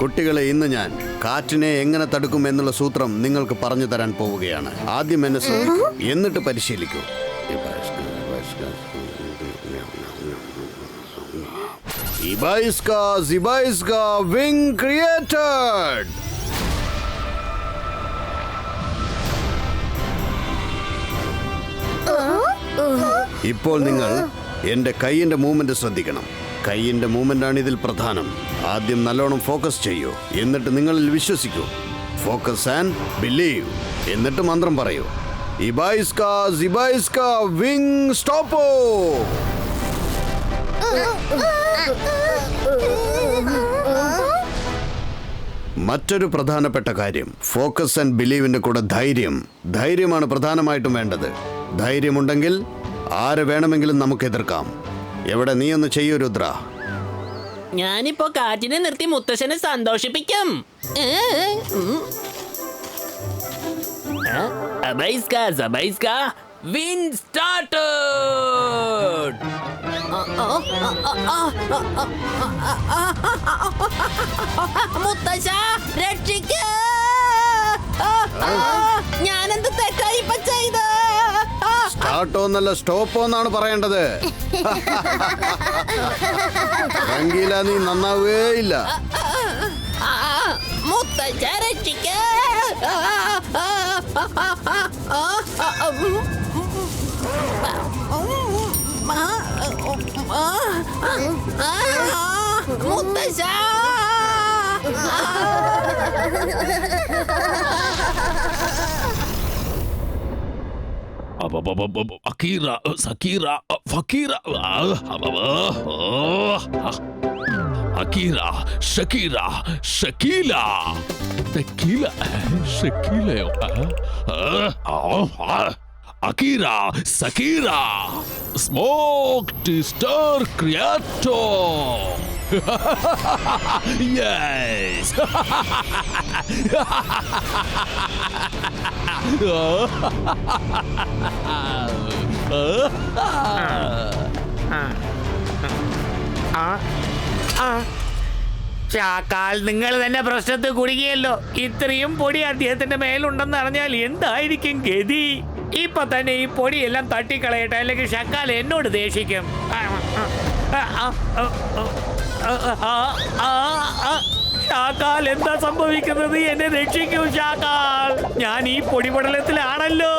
കുട്ടികളെ, ഇന്ന് ഞാൻ കാറ്റിനെ എങ്ങനെ തടുക്കും എന്നുള്ള സൂത്രം നിങ്ങൾക്ക് പറഞ്ഞു തരാൻ പോവുകയാണ്. ആദ്യം എന്നെ ശ്രദ്ധിക്കൂ, എന്നിട്ട് പരിശീലിക്കൂ. ഇബൈസ്ക സിബൈസ്ക വിങ് ക്രിയേറ്റഡ്. ഇപ്പോൾ നിങ്ങൾ എന്റെ കൈയിന്റെ മൂവ്മെന്റ് ശ്രദ്ധിക്കണം. കൈയിന്റെ മൂവ്മെന്റ് ആണ് ഇതിൽ പ്രധാനം. ആദ്യം നല്ലോണം ഫോക്കസ് ചെയ്യൂ, എന്നിട്ട് നിങ്ങളിൽ വിശ്വസിക്കൂ. Focus and believe. എന്നിട്ട് മന്ത്രം പറയൂ. ഇബൈസ്ക സിബൈസ്ക വിങ് സ്റ്റോപ്പോ. മറ്റൊരു പ്രധാനപ്പെട്ട കാര്യം, ഫോക്കസ് ആൻഡ് ബിലീവിന്റെ കൂടെ ധൈര്യമാണ് പ്രധാനമായിട്ടും വേണ്ടത്. ധൈര്യമുണ്ടെങ്കിൽ ആരെ വേണമെങ്കിലും നമുക്ക് എതിർക്കാം. എവിടെ, നീ ഒന്ന് ചെയ്യൂ രുദ്ര. ഞാനിപ്പോ കാറ്റിനെ നിർത്തി മുത്തശ്ശനെ സന്തോഷിപ്പിക്കും. അബൈസ്ക സബൈസ്ക വിൻ സ്റ്റാർട്ടഡ്. മുത്തശ്ശ രക്ഷിക്കൂ. ഞാനെന്ത് തെറ്റായി ഇപ്പൊ ചെയ്ത്? സ്റ്റാർട്ടോ എന്നല്ല സ്റ്റോപ്പോ എന്നാണ് പറയേണ്ടത്. രംഗീല, നീ നന്നാവേ ഇല്ല. മുത്തശ്ശ രക്ഷിക്കൂ. മുത്തശ്ശ അക്കീറ സക്കീറ ഫക്കീറ അക്കീറ ഷക്കീറ ഷക്കീല ഷക്കീല ഷക്കീലയോ അക്കീറ സക്കീറ സ്മോക്ക് സ്റ്റാർ ക്രിയാറ്റോ. യെസ്. ചാക്കാൽ, നിങ്ങൾ തന്നെ പ്രശ്നത്തിൽ കുടുങ്ങിയല്ലോ. ഇത്രയും പൊടി അദ്ദേഹത്തിന്റെ മേലുണ്ടെന്ന് അറിഞ്ഞാൽ എന്തായിരിക്കും ഗതി? ഇപ്പൊ തന്നെ ഈ പൊടിയെല്ലാം തട്ടിക്കളയട്ടെ, അല്ലെങ്കിൽ ഷക്കാൽ എന്നോട് ദേഷിക്കും. ഷാക്കാൽ, എന്താ സംഭവിക്കുന്നത്? എന്നെ രക്ഷിക്കൂ ഷാക്കാൽ, ഞാൻ ഈ പൊടിപടലത്തിലാണല്ലോ.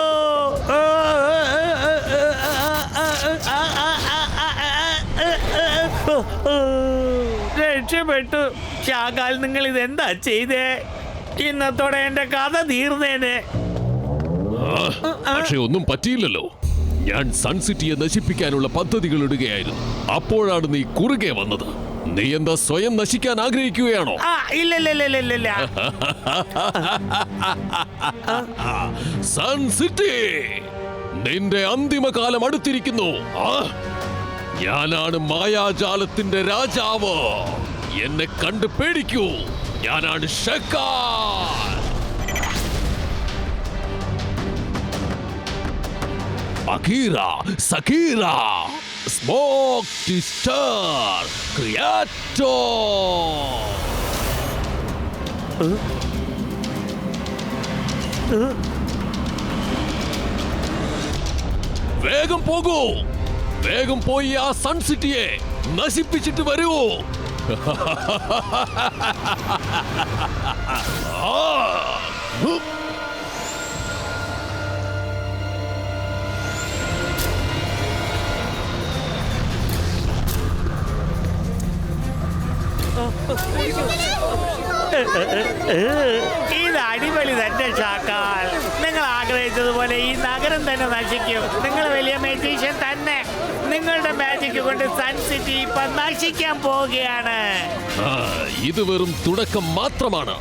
രക്ഷപ്പെട്ടു. ഷാക്കാൽ, നിങ്ങൾ ഇതെന്താ ചെയ്തേ? ഇന്നത്തോടെ എന്റെ കഥ തീർന്നേനെ. പക്ഷെ ഒന്നും പറ്റിയില്ലല്ലോ. ഞാൻ സൺസിറ്റിയെ നശിപ്പിക്കാനുള്ള പദ്ധതികൾ ഇടുകയായിരുന്നു. അപ്പോഴാണ് നീ കുറുകെ വന്നത്. നീ എന്താ സ്വയം നശിക്കാൻ ആഗ്രഹിക്കുകയാണോ? ഇല്ല. സൺസിറ്റി, നിന്റെ അന്തിമകാലം അടുത്തിരിക്കുന്നു. ഞാനാണ് മായാജാലത്തിന്റെ രാജാവ്. എന്നെ കണ്ട് പേടിക്കൂ. ഞാനാണ് ഷക്കാൽ. അക്കീറ സക്കീറ സ്മോക്ക് സ്റ്റാർ ക്രിയാറ്റോ. വേഗം പോകൂ. വേഗം പോയി ആ സൺസിറ്റിയെ നശിപ്പിച്ചിട്ട് വരൂ. ഇത് അടിപൊളി തന്നെ ഷാക്കാൽ. നിങ്ങൾ ആഗ്രഹിച്ചതുപോലെ ഈ നഗരം തന്നെ നശിക്കും. നിങ്ങൾ വലിയ മാജീഷ്യൻ തന്നെ. നിങ്ങളുടെ മാജിക് കൊണ്ട് സൺസിറ്റി ഇപ്പൊ നശിക്കാൻ പോവുകയാണ്. ഇത് വെറും തുടക്കം മാത്രമാണ്.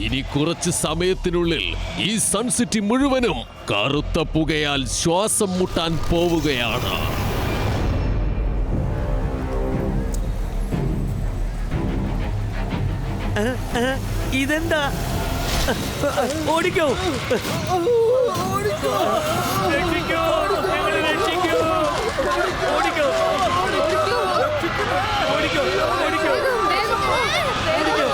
ഇനി കുറച്ച് സമയത്തിനുള്ളിൽ ഈ സൺസിറ്റി മുഴുവനും കറുത്ത പുകയാൽ ശ്വാസം മുട്ടാൻ പോവുകയാണ്. ഇതെന്താ? ഓടിക്കോ, രക്ഷിക്കോ, ഞങ്ങളെ രക്ഷിക്കോ. ഓടിക്കോ, ഓടിക്കോ, ഓടിക്കോ, ഓടിക്കോ.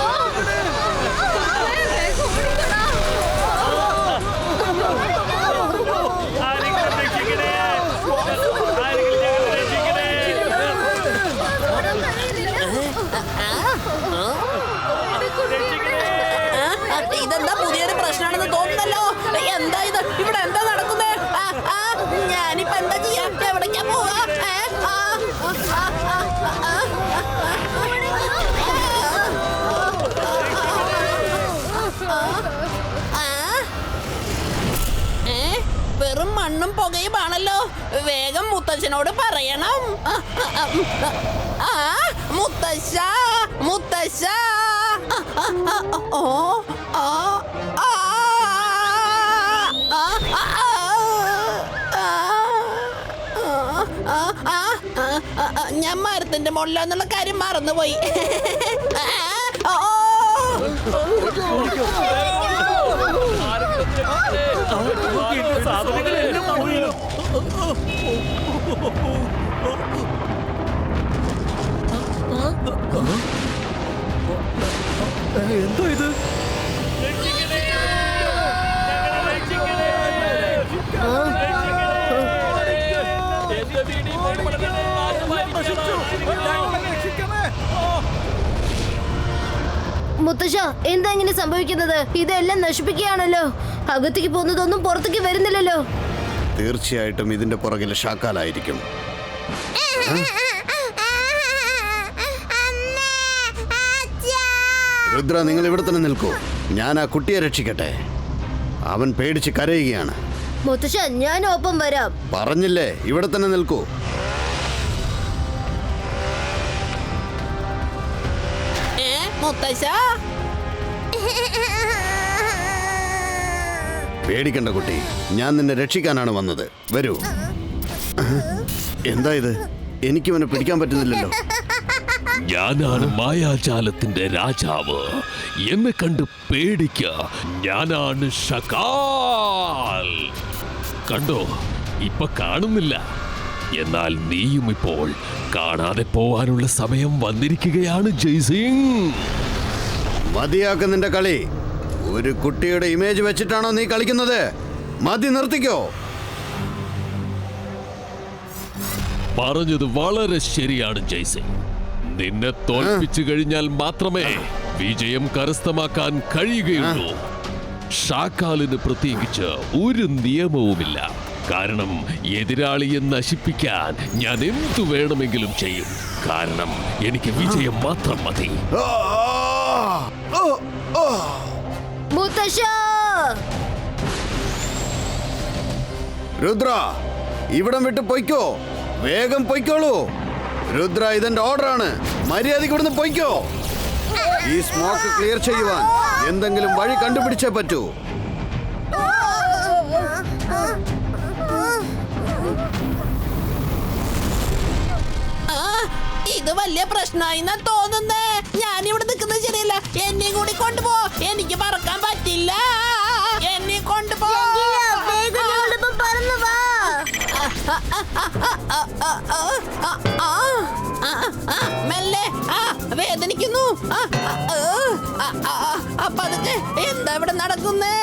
ഇവിടെ എന്താ നടക്കുന്നേ? ഞാനിപ്പോ എന്താ ചെയ്യാ? എവിടേക്കാ പോവാ? വെറും മണ്ണും പുകയുമാണല്ലോ. വേഗം മുത്തശ്ശനോട് പറയണം. മുത്തശ്ശ മുത്തശ്ശ. ഞാൻ മരത്തിന്റെ മുകളിലെന്നുള്ള കാര്യം മറന്നുപോയി. എന്തോ ഇത്? മുത്തശ്ശ, എന്താ ഇങ്ങനെ സംഭവിക്കുന്നത്? ഇതെല്ലാം നശിപ്പിക്കുകയാണല്ലോ. അകത്തേക്ക് പോകുന്നതൊന്നും പുറത്തേക്ക് വരുന്നില്ലല്ലോ. തീർച്ചയായിട്ടും ഇതിന്റെ പുറകിൽ ഷാക്കാലായിരിക്കും. രുദ്ര, നിങ്ങൾ ഇവിടെ തന്നെ നിൽക്കൂ. ഞാൻ ആ കുട്ടിയെ രക്ഷിക്കട്ടെ. അവൻ പേടിച്ച് കരയുകയാണ്. മുത്തശ്ശ, ഞാൻ ഒപ്പം വരാം. പറഞ്ഞില്ലേ, ഇവിടെ തന്നെ നിൽക്കൂ. മുത്തശ്ശ, പേടിക്കണ്ട കുട്ടി, ഞാൻ നിന്നെ രക്ഷിക്കാനാണ് വന്നത്. വരൂ. എന്താ ഇത്? എനിക്കിവനെ പിടിക്കാൻ പറ്റുന്നില്ലല്ലോ. ഞാനാണ് മായാജാലത്തിന്റെ രാജാവ്. എന്നെ കണ്ട് പേടിക്ക. ഞാനാണ് ഷകാൽ. കണ്ടോ? ഇപ്പൊ കാണുന്നില്ല. എന്നാൽ നീയും ഇപ്പോൾ കാണാതെ പോവാനുള്ള സമയം വന്നിരിക്കുകയാണ് ജയ്സിംഗ്. മതിയാക്ക് നിന്റെ കളി. ഒരു കുട്ടിയുടെ ഇമേജ് വെച്ചിട്ടാണോ നീ കളിക്കുന്നത്? മതി, നിർത്തിക്കോ. പറഞ്ഞത് വളരെ ശരിയാണ് ജയ്സിംഗ്. നിന്നെ തോൽപ്പിച്ചു കഴിഞ്ഞാൽ മാത്രമേ വിജയം കരസ്ഥമാക്കാൻ കഴിയുകയുള്ളൂ. ഷാക്കാലിന് പ്രത്യേകിച്ച് ഒരു നിയമവുമില്ല. കാരണം എതിരാളിയെ നശിപ്പിക്കാൻ ഞാൻ എന്തു വേണമെങ്കിലും ചെയ്യും. കാരണം എനിക്ക് വിജയം മാത്രം മതി. മുത്തശ്ശ, രുദ്ര, ഇവിടം വിട്ട് പൊയ്ക്കോ. വേഗം പൊയ്ക്കോളൂ. രുദ്ര, ഇതെന്റെ ഓർഡറാണ്. മര്യാദയ്ക്ക് ഇവിടുന്ന് പൊയ്ക്കോ. ഈ സ്മോക്ക് ക്ലിയർ ചെയ്യുവാൻ എന്തെങ്കിലും വഴി കണ്ടുപിടിച്ചേ പറ്റൂ. ഇത് വലിയ പ്രശ്നമായി തോന്നുന്നേ. ഞാനിവിടെ നിൽക്കുന്നത് ശരിയല്ല. എന്നെ കൂടി കൊണ്ടുപോ. എനിക്ക് പറക്കാൻ പറ്റില്ല. എന്നെ കൊണ്ടുപോ. മെല്ലെ. വേദനിക്കുന്നു. അപ്പൊ അതൊക്കെ എന്താ ഇവിടെ നടക്കുന്നേ?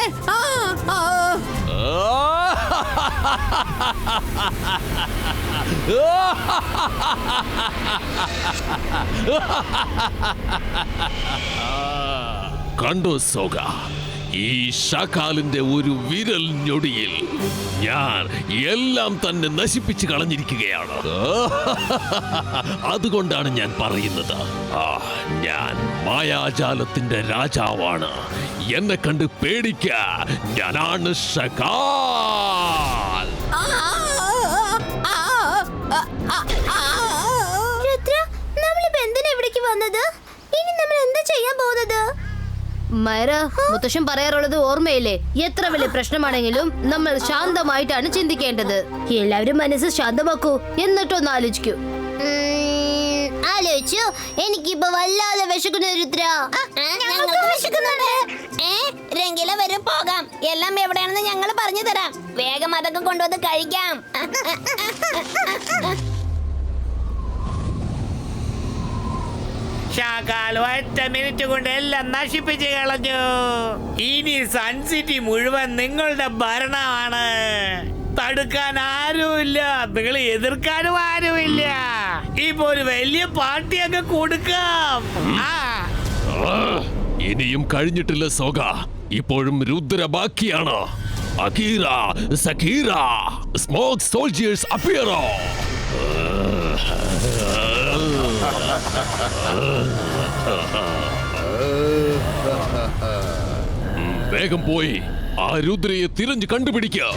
കണ്ടോ സോഗ, ഈ ഷാക്കാലിന്റെ ഒരു വിരൽ ഞൊടിയിൽ ഞാൻ എല്ലാം തന്നെ നശിപ്പിച്ച് കളഞ്ഞിരിക്കുകയാണ്. അതുകൊണ്ടാണ് ഞാൻ പറയുന്നത്, ഞാൻ മായാജാലത്തിന്റെ രാജാവാണ്. എന്നെ കണ്ട് പേടിക്ക. ഞാനാണ് ഷാക്കാൽ. മുത്തശ്ശൻ പറയാറുള്ളത് ഓർമ്മയില്ലേ? എത്ര വലിയ പ്രശ്നമാണെങ്കിലും നമ്മൾ ശാന്തമായിട്ടാണ് ചിന്തിക്കേണ്ടത്. എല്ലാവരും മനസ്സ് ശാന്തമാക്കൂ, എന്നിട്ടൊന്ന് ആലോചിക്കൂ. ആലോചിച്ചു. എനിക്കിപ്പോ വല്ലാതെ വിശക്കുന്നു രുദ്ര. രംഗില വരും, പോകാം. എല്ലാം എവിടെയാണെന്ന് ഞങ്ങൾ പറഞ്ഞു തരാം. വേഗം അതൊക്കെ കൊണ്ടുവന്ന് കഴിക്കാം. ഷാക്കാൽ ഒറ്റ മിനിറ്റ് കൊണ്ട് എല്ലാം നശിപ്പിച്ച് കളഞ്ഞു. ഇനി സൺ സിറ്റി മുഴുവൻ നിങ്ങളുടെ ഭരണമാണ്. തടുക്കാൻ ആരുമില്ല, നിങ്ങൾ എതിർക്കാനും ആരുമില്ല. ഇപ്പൊ ഒരു വലിയ പാർട്ടിയൊക്കെ കൊടുക്കാം. ഇനിയും കഴിഞ്ഞിട്ടില്ല സോഗ. ഇപ്പോഴും രുദ്ര ബാക്കിയാണ്. അകീറ സകീറ സ്മോക്ക് സോൾജിയേഴ്സ് അപ്പിയറോ. വേഗം പോയി ആ രുദ്രയെ തിരഞ്ഞു കണ്ടുപിടിക്കുക.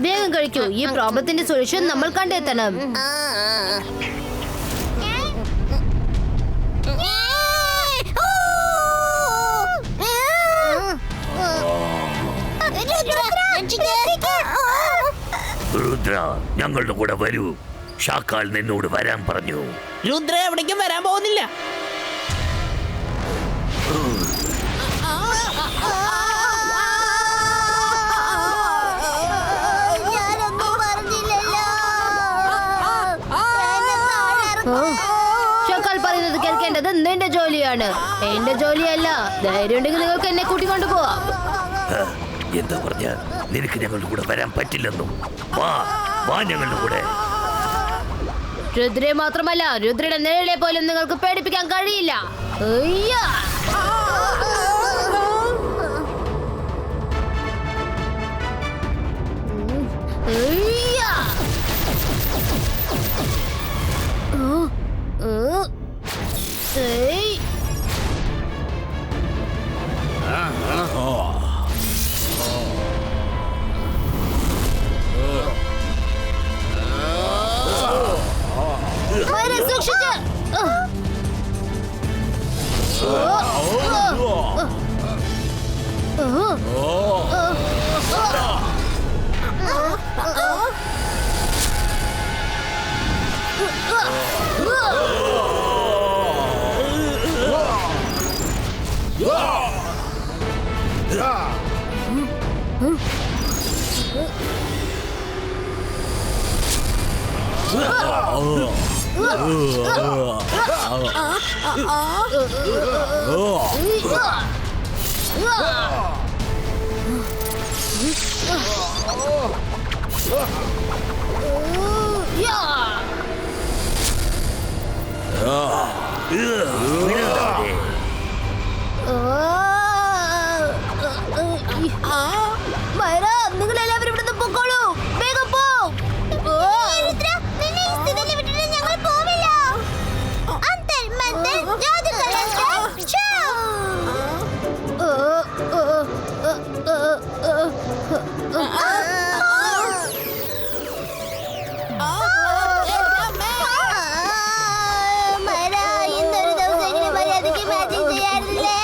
വേഗം കഴിക്കൂ. ഈ പ്രോബ്ലത്തിന്റെ സൊല്യൂഷൻ നമ്മൾ കണ്ടെത്തണം. രുദ്ര, ഞങ്ങളുടെ കൂടെ വരൂ. ഷാക്കാൽ നിന്നോട് വരാൻ പറഞ്ഞു. രുദ്ര എവിടേക്കും വരാൻ പോകുന്നില്ല. ഷാക്കാൽ പറയുന്നത് കേൾക്കേണ്ടത് നിന്റെ ജോലിയാണ്, എന്റെ ജോലിയല്ല. ധൈര്യം ഉണ്ടെങ്കിൽ നിങ്ങൾക്ക് എന്നെ കൂട്ടിക്കൊണ്ടു പോവാം. എന്താ പറഞ്ഞ? നിനക്ക് ഞങ്ങളുടെ കൂടെ വരാൻ പറ്റില്ലെന്നും. വാ വാ ഞങ്ങളുടെ കൂടെ. രുദ്രയെ മാത്രമല്ല, രുദ്രയുടെ നിഴലെ പോലും നിങ്ങൾക്ക് പേടിപ്പിക്കാൻ കഴിയില്ല. അയ്യാ. അയ്യാ. ഏയ്. സൂക്ഷിച്ച്. നിങ്ങൾ എല്ലാവരും ഇവിടുന്ന് പൊക്കോളൂ. വേഗം പോ. ഇന്നൊരു ദിവസം ഇങ്ങനെ മര്യാദയ്ക്ക് മാജിക് ചെയ്യാറില്ലേ?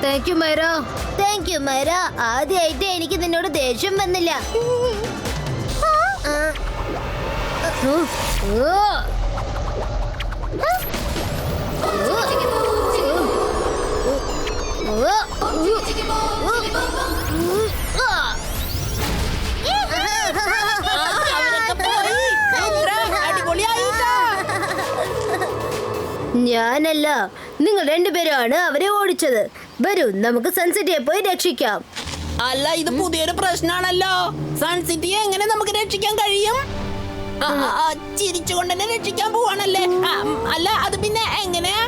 Thank you Myra. Thank you Myra. ആദ്യമായിട്ട് എനിക്ക് നിന്നോട് ദേഷ്യം വന്നില്ല. ഞാനല്ല, നിങ്ങൾ രണ്ടുപേരാണ് അവരെ ഓടിച്ചത്. വരൂ, നമുക്ക് സൺസിറ്റിയെ പോയി രക്ഷിക്കാം. അല്ല, ഇത് പുതിയൊരു പ്രശ്നമാണല്ലോ. സൺസിറ്റിയെ എങ്ങനെ നമുക്ക് രക്ഷിക്കാൻ കഴിയും? ചിരിച്ചുകൊണ്ട് തന്നെ രക്ഷിക്കാൻ പോവാണല്ലേ? അല്ല, അത് പിന്നെ എങ്ങനെയാ?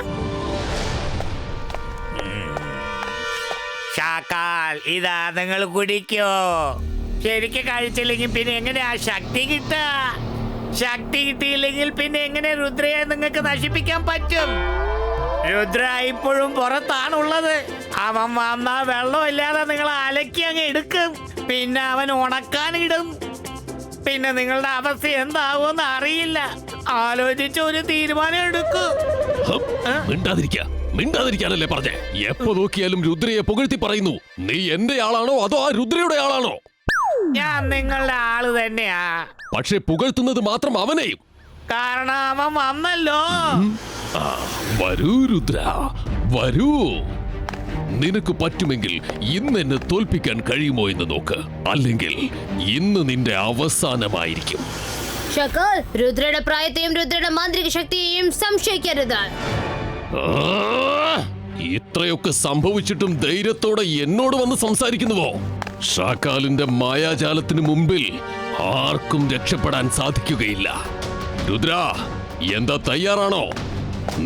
ഷാക്കാൽ, ഇതാ നിങ്ങൾ കുടിക്കോ. ശരിക്കും കഴിച്ചില്ലെങ്കിൽ പിന്നെ എങ്ങനെയാ ശക്തി കിട്ടുക? ശക്തി കിട്ടിയില്ലെങ്കിൽ പിന്നെ എങ്ങനെ രുദ്രയെ നിങ്ങൾക്ക് നശിപ്പിക്കാൻ പറ്റും? രുദ്ര ഇപ്പോഴും പുറത്താണുള്ളത്. അവൻ വന്നാ വെള്ളമില്ലാതെ നിങ്ങൾ അലക്കി അങ്ങ് എടുക്കും. പിന്നെ അവൻ ഉണക്കാനിടും. പിന്നെ നിങ്ങളുടെ അവസ്ഥ എന്താവുമെന്ന് അറിയില്ല. ആലോചിച്ച് ഒരു തീരുമാനം എടുക്കൂ. മിണ്ടാതിരിക്കാനല്ലേ പറഞ്ഞേ? എപ്പോ നോക്കിയാലും രുദ്രയെ പുകഴ്ത്തി പറയുന്നു. നീ എന്റെ ആളാണോ അതോ ആ രുദ്രയുടെ ആളാണോ? ഞാൻ നിങ്ങളുടെ ആള് തന്നെയാ. പക്ഷെ പുകഴ്ത്തുന്നത് മാത്രം അവനെയും. കാരണം അവൻ വന്നല്ലോ. വരൂ രുദ്ര, വരൂ. നിനക്ക് പറ്റുമെങ്കിൽ ഇന്ന് എന്നെ തോൽപ്പിക്കാൻ കഴിയുമോ എന്ന് നോക്ക്. അല്ലെങ്കിൽ ഇന്ന് നിന്റെ അവസാനമായിരിക്കും. ഷക്കാൽ, രുദ്രയുടെ പ്രായത്തെയും രുദ്രയുടെ മാന്ത്രിക ശക്തിയെയും സംശയിക്കരുത്. ഇത്രയൊക്കെ സംഭവിച്ചിട്ടും ധൈര്യത്തോടെ എന്നോട് വന്ന് സംസാരിക്കുന്നുവോ? ഷാക്കാലിന്റെ മായാജാലത്തിന് മുമ്പിൽ ആർക്കും രക്ഷപ്പെടാൻ സാധിക്കുകയില്ല. രുദ്ര, എന്താ തയ്യാറാണോ?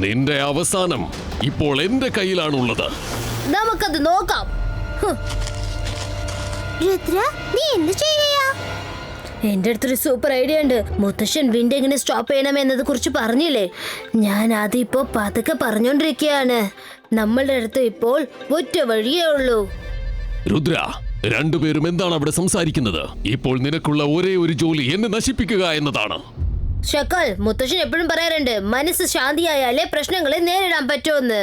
നിന്റെ അവസാനം ഇപ്പോൾ എന്റെ കയ്യിലാണുള്ളത്. നമുക്കത് നോക്കാം. രുദ്ര, നീ എന്ത് ചെയ്യാ? എന്റെ അടുത്തൊരു സൂപ്പർ ഐഡിയ ഉണ്ട്. മുത്തശ്ശൻ വിൻഡ് എങ്ങനെ സ്റ്റോപ്പ് ചെയ്യണം എന്നത് കുറിച്ച് പറഞ്ഞില്ലേ? ഞാൻ അതിപ്പോ പതുക്കെ പറഞ്ഞോണ്ടിരിക്കുകയാണ്. നമ്മളുടെ അടുത്ത് ഇപ്പോൾ ഒറ്റ വഴിയേ ഉള്ളൂ. രുദ്ര, രണ്ടുപേരും എന്താണ് അവിടെ സംസാരിക്കുന്നത്? ഇപ്പോൾ നിനക്കുള്ള ഒരേ ഒരു ജോലി എന്നെ നശിപ്പിക്കുക എന്നതാണ്. ഷക്കൽ, മുത്തശ്ശൻ എപ്പോഴും പറയാറുണ്ട് മനസ്സ് ശാന്തിയായാലേ പ്രശ്നങ്ങളെ നേരിടാൻ പറ്റുമെന്ന്.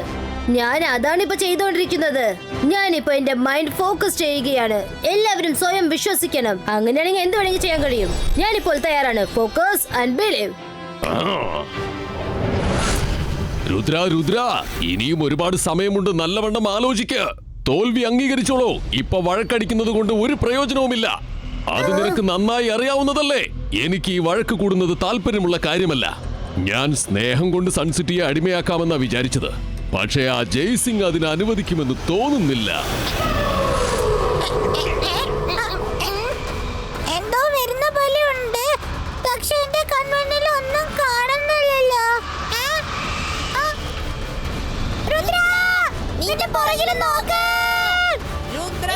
ഞാൻ അതാണ് ഇപ്പൊ ചെയ്തുകൊണ്ടിരിക്കുന്നത്. ഞാനിപ്പോ എന്റെ മൈൻഡ് ഫോക്കസ് ചെയ്യുകയാണ്. എല്ലാവരും സ്വയം വിശ്വസിക്കണം. അങ്ങനെയാണെങ്കിൽ എന്ത് വേണമെങ്കിൽ ചെയ്യാൻ കഴിയും. ഞാനിപ്പോൾ തയ്യാറാണ്. Focus and believe. Rudra, Rudra, ഇനിയും ഒരുപാട് സമയമുണ്ട്. നല്ലവണ്ണം ആലോചിക്ക്. തോൽവി അംഗീകരിച്ചോളൂ. ഇപ്പൊ വഴക്കടിക്കുന്നത് കൊണ്ട് ഒരു പ്രയോജനവുമില്ല. അത് നിനക്ക് നന്നായി അറിയാവുന്നതല്ലേ. എനിക്ക് ഈ വഴക്ക് കൂടുന്നത് താല്പര്യമുള്ള കാര്യമല്ല. ഞാൻ സ്നേഹം കൊണ്ട് സൺസിറ്റിയെ അടിമയാക്കാമെന്നാ വിചാരിച്ചത്. പക്ഷേ ആ ജയ്സിംഗ് അതിന് അനുവദിക്കുമെന്ന് തോന്നുന്നില്ല. എന്തോ വരുന്ന പോലെ ഉണ്ട്. പക്ഷെ എന്റെ കൺമുന്നിൽ ഒന്നും കാണുന്നില്ലല്ലോ. രുദ്ര, നിന്റെ പുറകിൽ നോക്ക്. രുദ്ര,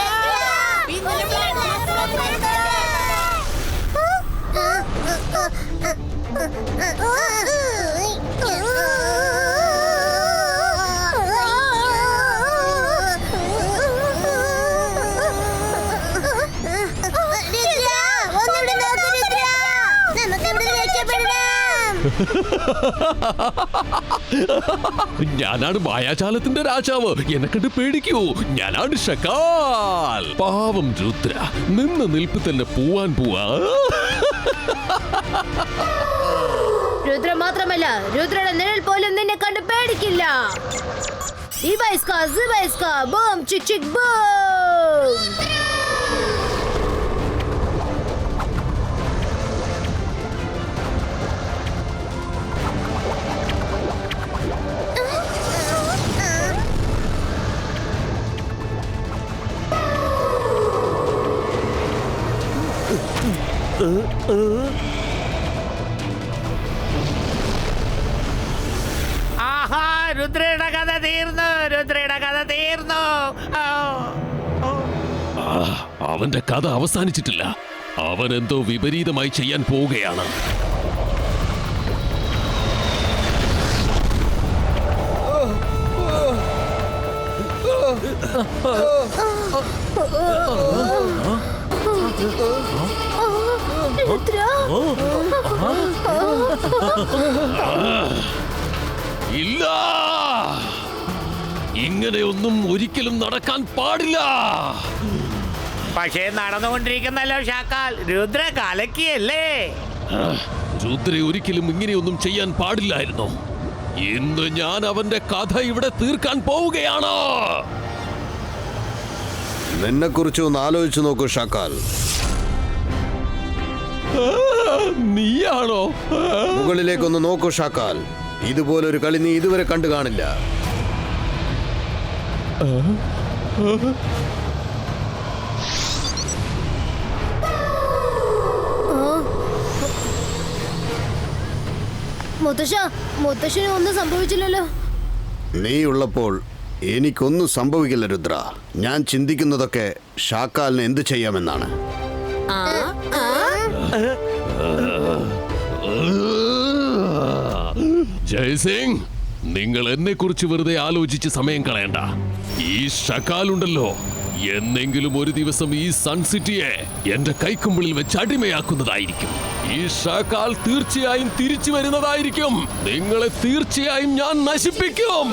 ഞാനാണ് മായാജാലത്തിന്റെ രാജാവ്. എന്നെ കണ്ട് പേടിക്കൂ. ഞാനാണ് ഷക്കാൽ. പാവം രുദ്ര നിന്ന നിൽപ്പ് തന്നെ പോവാൻ പോവാ. രുദ്ര മാത്രമല്ല, രുദ്രയുടെ നിഴൽ പോലും നിന്നെ കണ്ട് പേടിക്കില്ല. ബൂം ചിക് ചിക് ബൂം. ആഹാ, രുദ്രയുടെ കഥ തീർന്നു. രുദ്രയുടെ കഥ തീർന്നു. അവന്റെ കഥ അവസാനിച്ചിട്ടില്ല. അവൻ എന്തോ വിപരീതമായി ചെയ്യാൻ പോവുകയാണ്. ഇല്ല, ഇങ്ങനെയൊന്നും ഒരിക്കലും നടക്കാൻ പാടില്ല. പക്ഷേ നടന്നുകൊണ്ടിരിക്കുന്നല്ലോ ഷാക്കാൽ. രുദ്ര കലക്കിയല്ലേ. രുദ്ര ഒരിക്കലും ഇങ്ങനെയൊന്നും ചെയ്യാൻ പാടില്ലായിരുന്നു. ഇന്ന് ഞാൻ അവന്റെ കഥ ഇവിടെ തീർക്കാൻ പോവുകയാണ്. നിന്നെ കുറിച്ച് ഒന്ന് ആലോചിച്ചു നോക്കൂ ഷാക്കാൽ. നീയാണോ? മുകളിലേക്കൊന്ന് നോക്കൂ ഷാക്കാൽ. ഇതുപോലൊരു കളി നീ ഇതുവരെ കണ്ടു കാണില്ല. മുത്തശ്ശന് ഒന്നും സംഭവിച്ചില്ലല്ലോ. നീ ഉള്ളപ്പോൾ എനിക്കൊന്നും സംഭവിക്കില്ല രുദ്ര. ഞാൻ ചിന്തിക്കുന്നതൊക്കെ ഷാക്കാലിന് എന്ത് ചെയ്യാമെന്നാണ്. ജയ്സിംഗ്, നിങ്ങൾ എന്നെ കുറിച്ച് വെറുതെ ആലോചിച്ച് സമയം കളയണ്ട. ഈ ഷക്കാലുണ്ടല്ലോ, എന്നെങ്കിലും ഒരു ദിവസം ഈ സൺസിറ്റിയെ എന്റെ കൈക്കുമ്പിളിൽ വെച്ച് അടിമയാക്കുന്നതായിരിക്കും. ഈ ഷക്കാൽ തീർച്ചയായും തിരിച്ചു വരുന്നതായിരിക്കും. നിങ്ങളെ തീർച്ചയായും ഞാൻ നശിപ്പിക്കും.